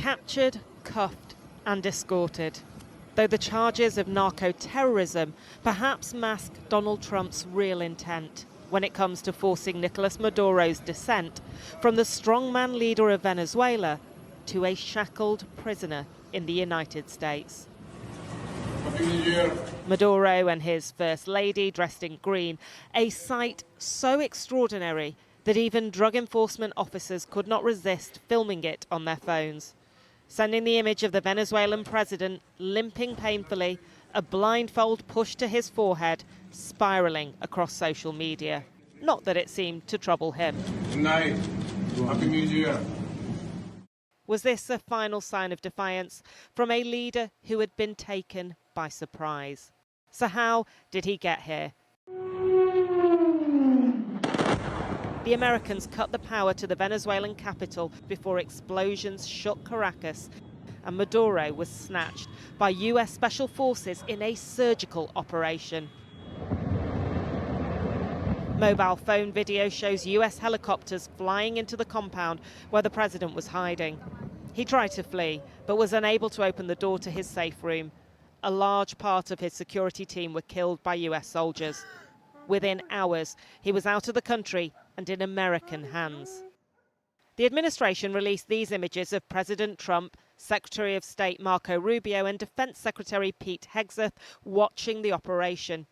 captured, cuffed and escorted. Though the charges of narco-terrorism perhaps mask Donald Trump's real intent when it comes to forcing Nicolas Maduro's descent from the strongman leader of Venezuela to a shackled prisoner in the United States. Maduro and his First Lady dressed in green, a sight so extraordinary that even drug enforcement officers could not resist filming it on their phones, sending the image of the Venezuelan president limping painfully, a blindfold pushed to his forehead, spiraling across social media. Not that it seemed to trouble him. Good night. Happy New Year. Was this a final sign of defiance from a leader who had been taken by surprise? So how did he get here? The Americans cut the power to the Venezuelan capital before explosions shook Caracas, and Maduro was snatched by US Special Forces in a surgical operation. Mobile phone video shows US helicopters flying into the compound where the president was hiding. He tried to flee, but was unable to open the door to his safe room. A large part of his security team were killed by US soldiers. Within hours, he was out of the country and in American hands. The administration released these images of President Trump, Secretary of State Marco Rubio and Defense Secretary Pete Hegseth watching the operation.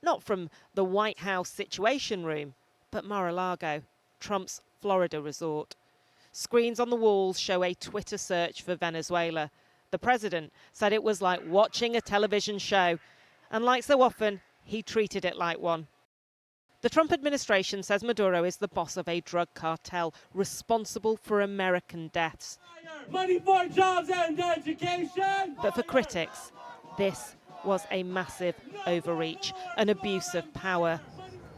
Not from the White House Situation Room, but Mara Lago, Trump's Florida resort. Screens on the walls show a Twitter search for Venezuela. The president said it was like watching a television show, and like so often, he treated it like one. The Trump administration says Maduro is the boss of a drug cartel responsible for American deaths. Money for jobs and education! But for critics, this was a massive overreach, an abuse of power.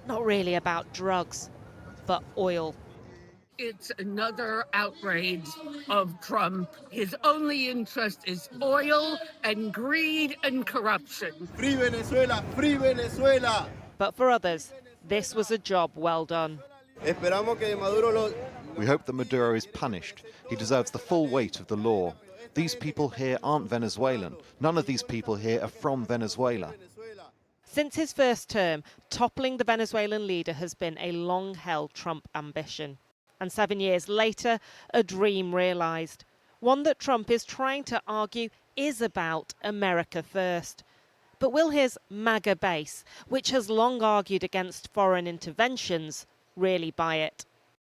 Not really about drugs, but oil. It's another outrage of Trump. His only interest is oil and greed and corruption. Free Venezuela, free Venezuela. But for others, this was a job well done. We hope that Maduro is punished. He deserves the full weight of the law. These people here aren't Venezuelan. None of these people here are from Venezuela. Since his first term, toppling the Venezuelan leader has been a long-held Trump ambition. And 7 years later, a dream realised. One that Trump is trying to argue is about America first. But will his MAGA base, which has long argued against foreign interventions, really buy it?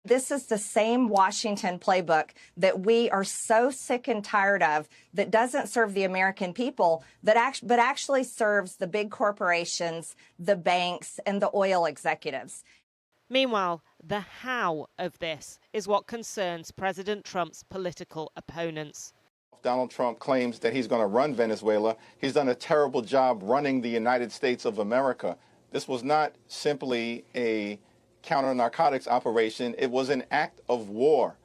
This is the same Washington playbook that we are so sick and tired of, that doesn't serve the American people, but actually serves the big corporations, the banks, and the oil executives. Meanwhile, the how of this is what concerns President Trump's political opponents. Donald Trump claims that he's going to run Venezuela. He's done a terrible job running the United States of America. This was not simply a counter-narcotics operation. It was an act of war.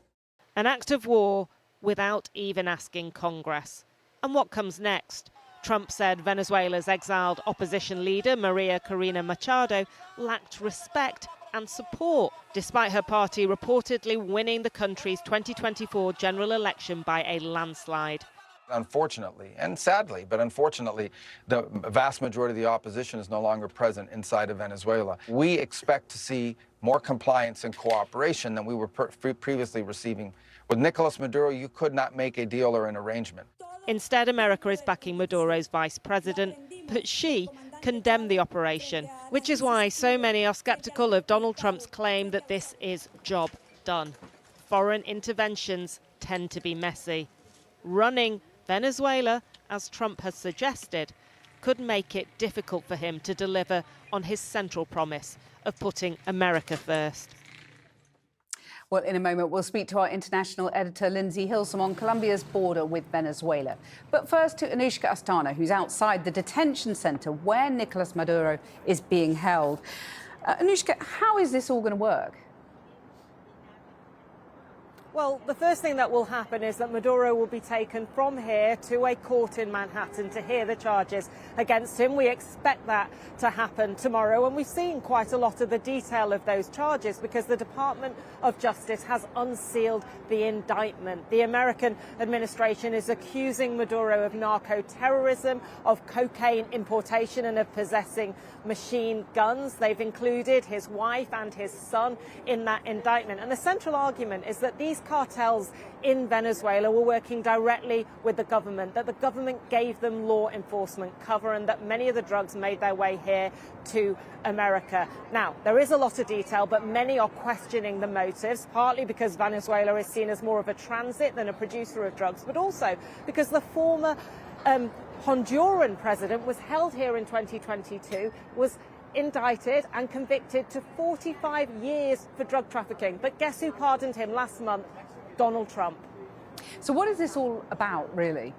An act of war without even asking Congress. And what comes next? Trump said Venezuela's exiled opposition leader, Maria Corina Machado, lacked respect and support, despite her party reportedly winning the country's 2024 general election by a landslide. Unfortunately, and sadly, but unfortunately, the vast majority of the opposition is no longer present inside of Venezuela. We expect to see more compliance and cooperation than we were previously receiving. With Nicolas Maduro, you could not make a deal or an arrangement. Instead, America is backing Maduro's vice president, but she condemned the operation, which is why so many are skeptical of Donald Trump's claim that this is job done. Foreign interventions tend to be messy. Running Venezuela, as Trump has suggested, could make it difficult for him to deliver on his central promise of putting America first. Well, in a moment, we'll speak to our international editor, Lindsay Hilsum, on Colombia's border with Venezuela. But first to Anushka Astana, who's outside the detention centre where Nicolas Maduro is being held. Anushka, how is this all going to work? Well, the first thing that will happen is that Maduro will be taken from here to a court in Manhattan to hear the charges against him. We expect that to happen tomorrow, and we've seen quite a lot of the detail of those charges because the Department of Justice has unsealed the indictment. The American administration is accusing Maduro of narco-terrorism, of cocaine importation, and of possessing machine guns. They've included his wife and his son in that indictment. And the central argument is that these cartels in Venezuela were working directly with the government, that the government gave them law enforcement cover, and that many of the drugs made their way here to America. Now, there is a lot of detail, but many are questioning the motives, partly because Venezuela is seen as more of a transit than a producer of drugs, but also because the former Honduran president was held here in 2022, was indicted and convicted to 45 years for drug trafficking. But guess who pardoned him last month? Donald Trump. So what is this all about, really?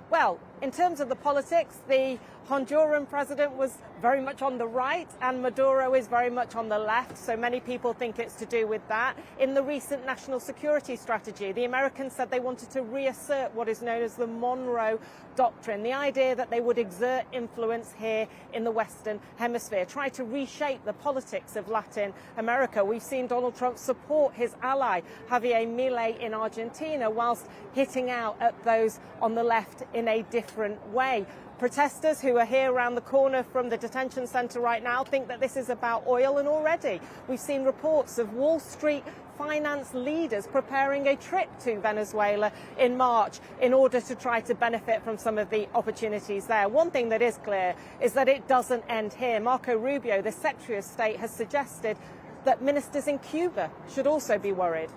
Well, in terms of the politics, the Honduran president was very much on the right and Maduro is very much on the left, so many people think it's to do with that. In the recent national security strategy, the Americans said they wanted to reassert what is known as the Monroe Doctrine, the idea that they would exert influence here in the Western Hemisphere, try to reshape the politics of Latin America. We've seen Donald Trump support his ally, Javier Milei, in Argentina, whilst hitting out at those on the left in a different way. Protesters who are here around the corner from the detention centre right now think that this is about oil, and already we've seen reports of Wall Street finance leaders preparing a trip to Venezuela in March in order to try to benefit from some of the opportunities there. One thing that is clear is that it doesn't end here. Marco Rubio, the Secretary of State, has suggested that ministers in Cuba should also be worried.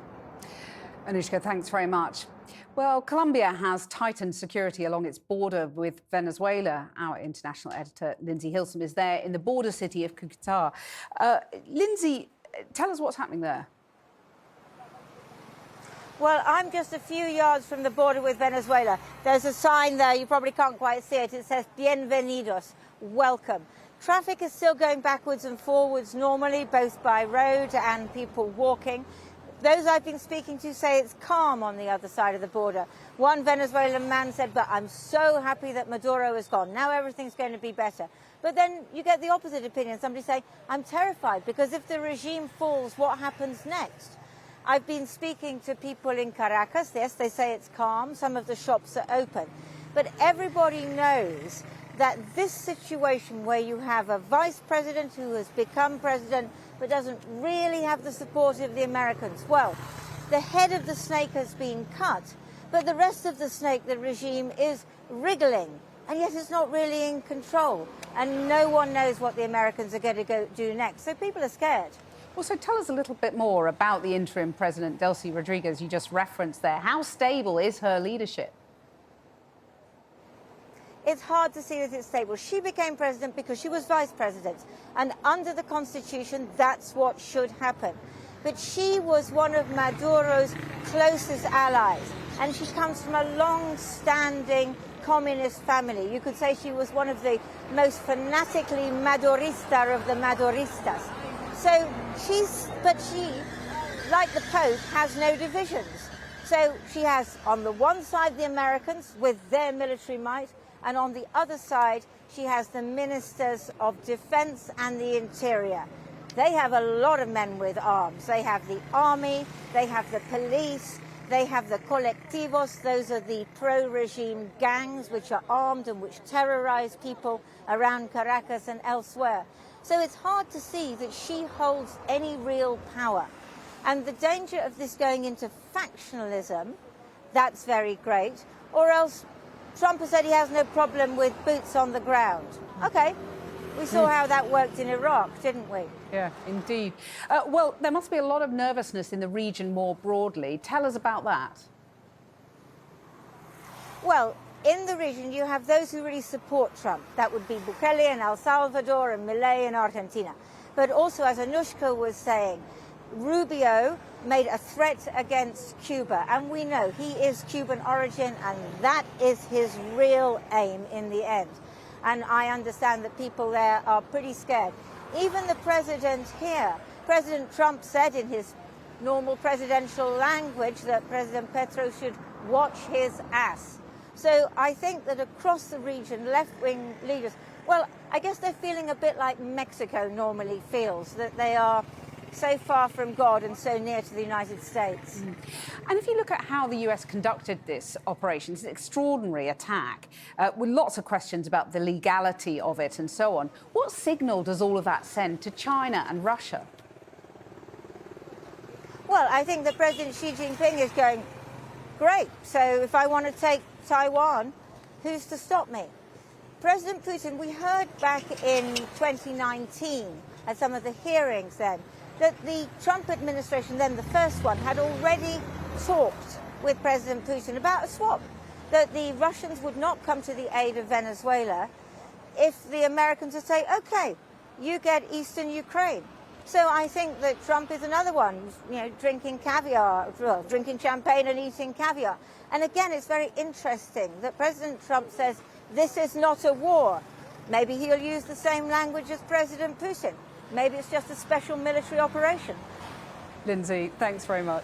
Anushka, thanks very much. Well, Colombia has tightened security along its border with Venezuela. Our international editor, Lindsay Hilsum, is there in the border city of Cúcuta. Lindsay, tell us what's happening there. Well, I'm just a few yards from the border with Venezuela. There's a sign there, you probably can't quite see it. It says, Bienvenidos, welcome. Traffic is still going backwards and forwards normally, both by road and people walking. Those I've been speaking to say it's calm on the other side of the border. One Venezuelan man said, but I'm so happy that Maduro is gone. Now everything's going to be better. But then you get the opposite opinion. Somebody say, I'm terrified because if the regime falls, what happens next? I've been speaking to people in Caracas. Yes, they say it's calm. Some of the shops are open. But everybody knows that this situation where you have a vice president who has become president but doesn't really have the support of the Americans. Well, the head of the snake has been cut, but the rest of the snake, the regime, is wriggling, and yet it's not really in control, and no one knows what the Americans are going to go do next, so people are scared. Well, so tell us a little bit more about the interim president, Delcy Rodriguez, you just referenced there. How stable is her leadership? It's hard to see that it's stable. She became president because she was vice president. And under the Constitution, that's what should happen. But she was one of Maduro's closest allies. And she comes from a long-standing communist family. You could say she was one of the most fanatically Madurista of the Maduristas. So she, like the Pope, has no divisions. So she has, on the one side, the Americans with their military might, and on the other side, she has the ministers of defense and the interior. They have a lot of men with arms. They have the army, they have the police, they have the colectivos. Those are the pro-regime gangs which are armed and which terrorize people around Caracas and elsewhere. So it's hard to see that she holds any real power. And the danger of this going into factionalism, that's very great, or else Trump has said he has no problem with boots on the ground. Okay, we saw how that worked in Iraq, didn't we? Yeah, indeed. Well, there must be a lot of nervousness in the region more broadly. Tell us about that. Well, in the region, you have those who really support Trump. That would be Bukele in El Salvador and Milei in Argentina. But also, as Anushka was saying, Rubio made a threat against Cuba, and we know he is Cuban origin, and that is his real aim in the end. And I understand that people there are pretty scared. Even the president here, President Trump said in his normal presidential language that President Petro should watch his ass. So I think that across the region, left-wing leaders, well, I guess they're feeling a bit like Mexico normally feels, that they are so far from God and so near to the United States. And if you look at how the US conducted this operation, it's an extraordinary attack with lots of questions about the legality of it and so on. What signal does all of that send to China and Russia? Well, I think that President Xi Jinping is going, great, so if I want to take Taiwan, who's to stop me? President Putin, we heard back in 2019 at some of the hearings then, that the Trump administration, then the first one, had already talked with President Putin about a swap, that the Russians would not come to the aid of Venezuela if the Americans would say, okay, you get eastern Ukraine. So I think that Trump is another one, you know, drinking caviar, well, drinking champagne and eating caviar. And again, it's very interesting that President Trump says, this is not a war. Maybe he'll use the same language as President Putin. Maybe it's just a special military operation. Lindsay, thanks very much.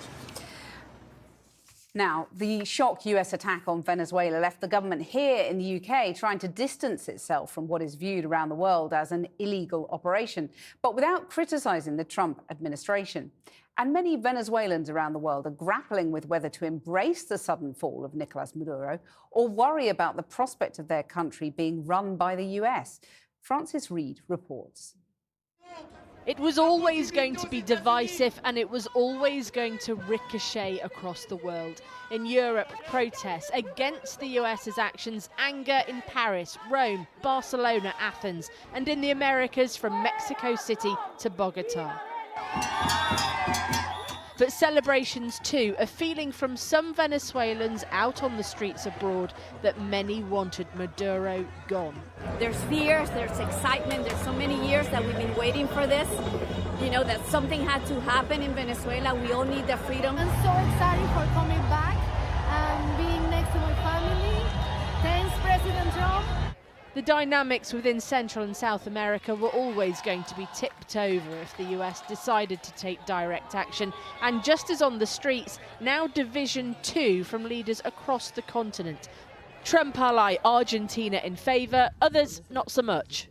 Now, the shock US attack on Venezuela left the government here in the UK trying to distance itself from what is viewed around the world as an illegal operation, but without criticising the Trump administration. And many Venezuelans around the world are grappling with whether to embrace the sudden fall of Nicolas Maduro or worry about the prospect of their country being run by the US. Francis Reid reports. It was always going to be divisive and it was always going to ricochet across the world. In Europe, protests against the US's actions, anger in Paris, Rome, Barcelona, Athens, and in the Americas from Mexico City to Bogota. But celebrations too, a feeling from some Venezuelans out on the streets abroad that many wanted Maduro gone. There's fears, there's excitement, there's so many years that we've been waiting for this. You know, that something had to happen in Venezuela. We all need the freedom. I'm so excited for coming back and being next to my family. Thanks, President Trump. The dynamics within Central and South America were always going to be tipped over if the US decided to take direct action. And just as on the streets, now division too from leaders across the continent. Trump ally Argentina in favour, others not so much.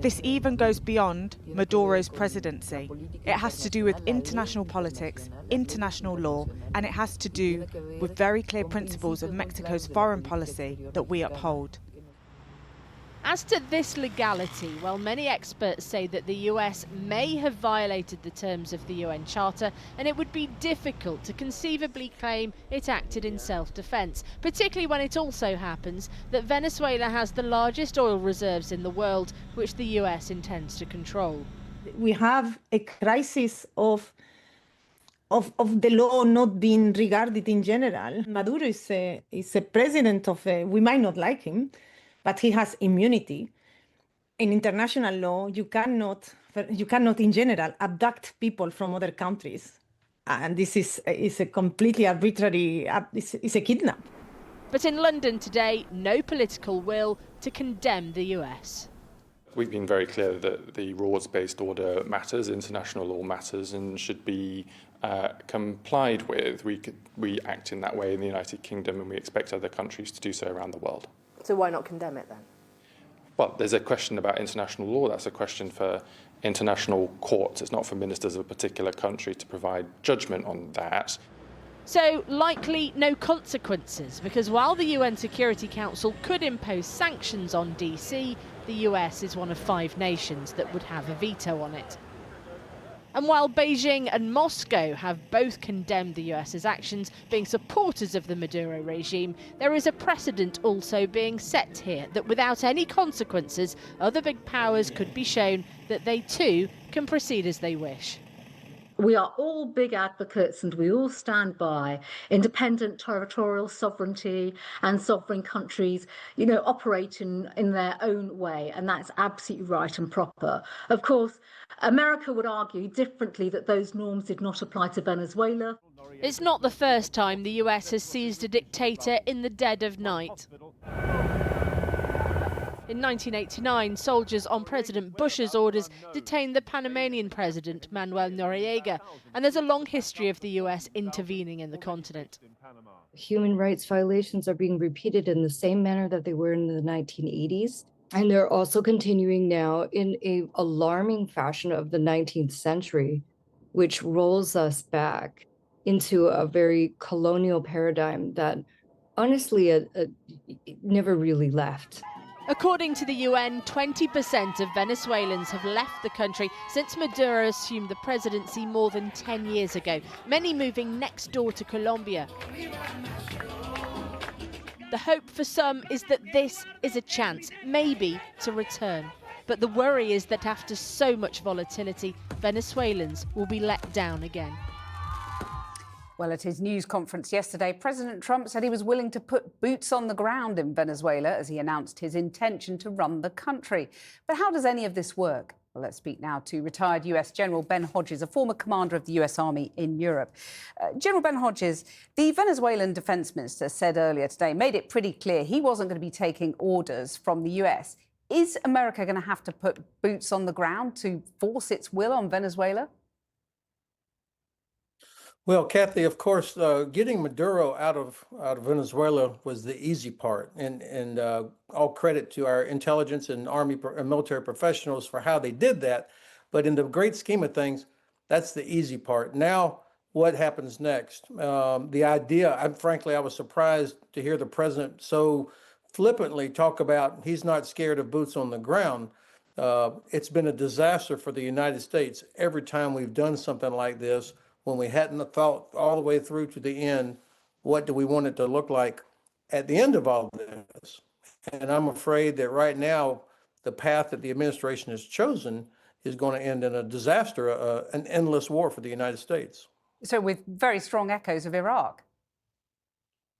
This even goes beyond Maduro's presidency. It has to do with international politics, international law, and it has to do with very clear principles of Mexico's foreign policy that we uphold. As to this legality, well, many experts say that the US may have violated the terms of the UN Charter, and it would be difficult to conceivably claim it acted in self-defense, particularly when it also happens that Venezuela has the largest oil reserves in the world, which the US intends to control. We have a crisis of the law not being regarded in general. Maduro is a president of we might not like him, but he has immunity. In international law, you cannot in general abduct people from other countries. And this is a completely arbitrary, it's a kidnap. But in London today, no political will to condemn the US. We've been very clear that the rules-based order matters, international law matters, and should be complied with. We act in that way in the United Kingdom, and we expect other countries to do so around the world. So why not condemn it then? Well, there's a question about international law. That's a question for international courts. It's not for ministers of a particular country to provide judgment on that. So likely no consequences, because while the UN Security Council could impose sanctions on DC, the US is one of 5 nations that would have a veto on it. And while Beijing and Moscow have both condemned the US's actions, being supporters of the Maduro regime, there is a precedent also being set here that without any consequences, other big powers could be shown that they too can proceed as they wish. We are all big advocates and we all stand by independent territorial sovereignty and sovereign countries, you know, operate in their own way. And that's absolutely right and proper. Of course, America would argue differently that those norms did not apply to Venezuela. It's not the first time the US has seized a dictator in the dead of night. In 1989, soldiers on President Bush's orders detained the Panamanian president, Manuel Noriega, and there's a long history of the US intervening in the continent. Human rights violations are being repeated in the same manner that they were in the 1980s. And they're also continuing now in an alarming fashion of the 19th century, which rolls us back into a very colonial paradigm that honestly never really left. According to the UN, 20% of Venezuelans have left the country since Maduro assumed the presidency more than 10 years ago, many moving next door to Colombia. The hope for some is that this is a chance, maybe, to return. But the worry is that after so much volatility, Venezuelans will be let down again. Well, at his news conference yesterday, President Trump said he was willing to put boots on the ground in Venezuela as he announced his intention to run the country. But how does any of this work? Well, let's speak now to retired US General Ben Hodges, a former commander of the US Army in Europe. General Ben Hodges, the Venezuelan defense minister said earlier today, made it pretty clear he wasn't going to be taking orders from the US. Is America going to have to put boots on the ground to force its will on Venezuela? Well, Kathy, of course, getting Maduro out of Venezuela was the easy part, and all credit to our intelligence and Army and military professionals for how they did that. But in the great scheme of things, that's the easy part. Now, what happens next? The idea, frankly, I was surprised to hear the president so flippantly talk about he's not scared of boots on the ground. It's been a disaster for the United States every time we've done something like this. When we hadn't thought all the way through to the end, what do we want it to look like at the end of all this? And I'm afraid that right now, the path that the administration has chosen is going to end in a disaster, an endless war for the United States. So with very strong echoes of Iraq.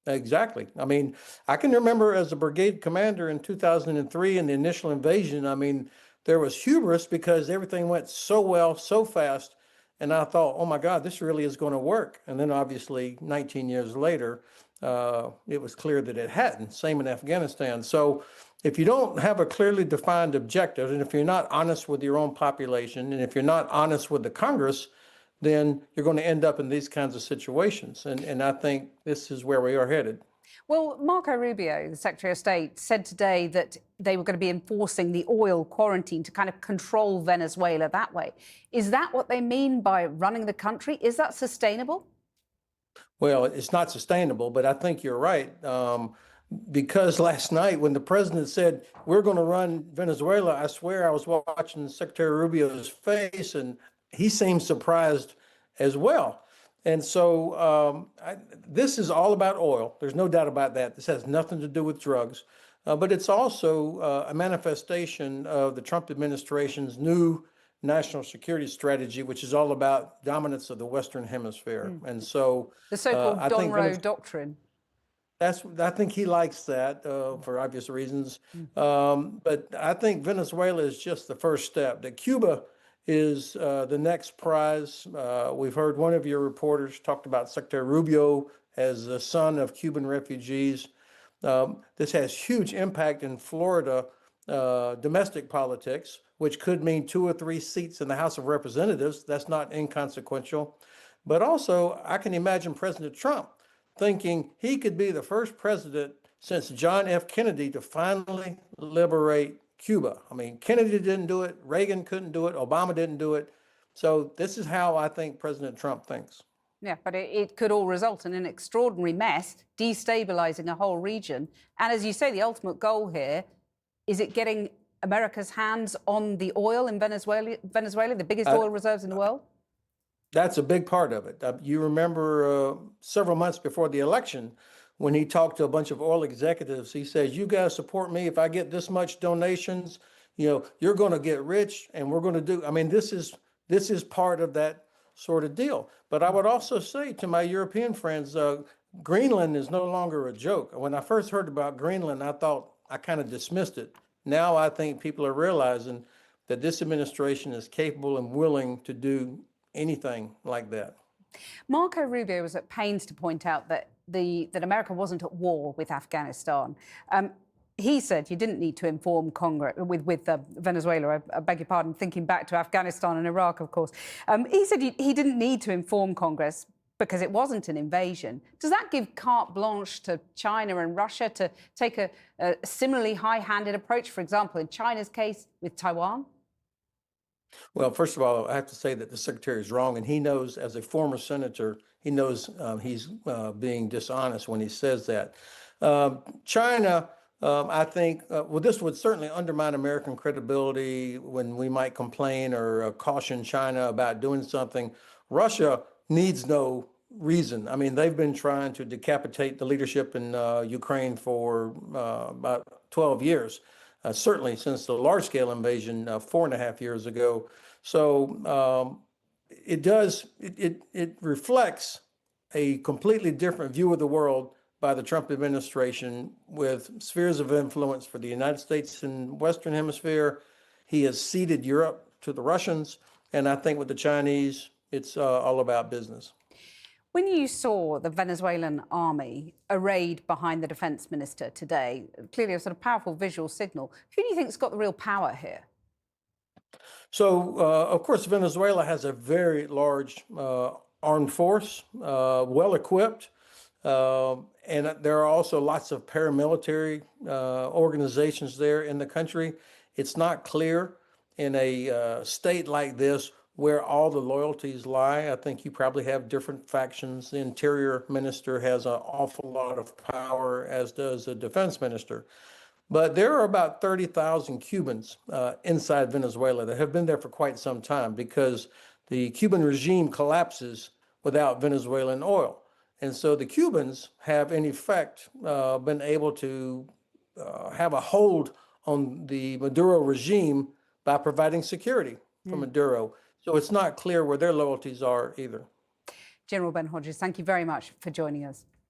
Exactly. I mean, I can remember as a brigade commander in 2003 in the initial invasion, I mean, there was hubris because everything went so well, so fast. And I thought, oh my God, this really is going to work. And then obviously 19 years later, it was clear that it hadn't. Same in Afghanistan. So if you don't have a clearly defined objective, and if you're not honest with your own population, and if you're not honest with the Congress, then you're going to end up in these kinds of situations. And I think this is where we are headed. Well, Marco Rubio, the Secretary of State, said today that they were going to be enforcing the oil quarantine to kind of control Venezuela that way. Is that what they mean by running the country? Is that sustainable? Well, it's not sustainable, but I think you're right. Because last night when the president said, we're going to run Venezuela, I swear I was watching Secretary Rubio's face and he seemed surprised as well. And so this is all about oil. There's no doubt about that. This has nothing to do with drugs. But it's also a manifestation of the Trump administration's new national security strategy, which is all about dominance of the Western Hemisphere. And so the so-called Donroe Doctrine. I think he likes that for obvious reasons. But I think Venezuela is just the first step. That Cuba is the next prize. We've heard one of your reporters talked about Secretary Rubio as the son of Cuban refugees. This has huge impact in Florida domestic politics, which could mean 2 or 3 seats in the House of Representatives. That's not inconsequential. But also, I can imagine President Trump thinking he could be the first president since John F. Kennedy to finally liberate Cuba. I mean, Kennedy didn't do it, Reagan couldn't do it, Obama didn't do it. So this is how I think President Trump thinks. Yeah, but it could all result in an extraordinary mess, destabilizing a whole region. And as you say, the ultimate goal here, is it getting America's hands on the oil in Venezuela, the biggest oil reserves in the world? That's a big part of it. You remember several months before the election, when he talked to a bunch of oil executives, he says, you guys support me. If I get this much donations, you know, you're going to get rich and we're going to do. I mean, this is part of that sort of deal. But I would also say to my European friends, Greenland is no longer a joke. When I first heard about Greenland, I thought I kind of dismissed it. Now I think people are realizing that this administration is capable and willing to do anything like that. Marco Rubio was at pains to point out that America wasn't at war with Afghanistan. he said you didn't need to inform Congress with Venezuela. I beg your pardon, thinking back to Afghanistan and Iraq, of course. He said he didn't need to inform Congress because it wasn't an invasion. Does that give carte blanche to China and Russia to take a similarly high-handed approach, for example, in China's case with Taiwan? Well, first of all, I have to say that the secretary is wrong, and he knows, as a former senator, he knows he's being dishonest when he says that. China, I think, well, this would certainly undermine American credibility when we might complain or caution China about doing something. Russia needs no reason. I mean, they've been trying to decapitate the leadership in Ukraine for about 12 years. Certainly since the large-scale invasion 4.5 years ago. So it reflects a completely different view of the world by the Trump administration, with spheres of influence for the United States and Western Hemisphere. He has ceded Europe to the Russians, and I think with the Chinese, it's all about business. When you saw the Venezuelan army arrayed behind the defence minister today, clearly a sort of powerful visual signal, who do you think's got the real power here? So, of course, Venezuela has a very large armed force, well equipped, and there are also lots of paramilitary organizations there in the country. It's not clear in a state like this where all the loyalties lie. I think you probably have different factions. The interior minister has an awful lot of power, as does the defense minister. But there are about 30,000 Cubans inside Venezuela that have been there for quite some time, because the Cuban regime collapses without Venezuelan oil. And so the Cubans have, in effect, been able to have a hold on the Maduro regime by providing security for Maduro. So it's not clear where their loyalties are either. General Ben Hodges, thank you very much for joining us.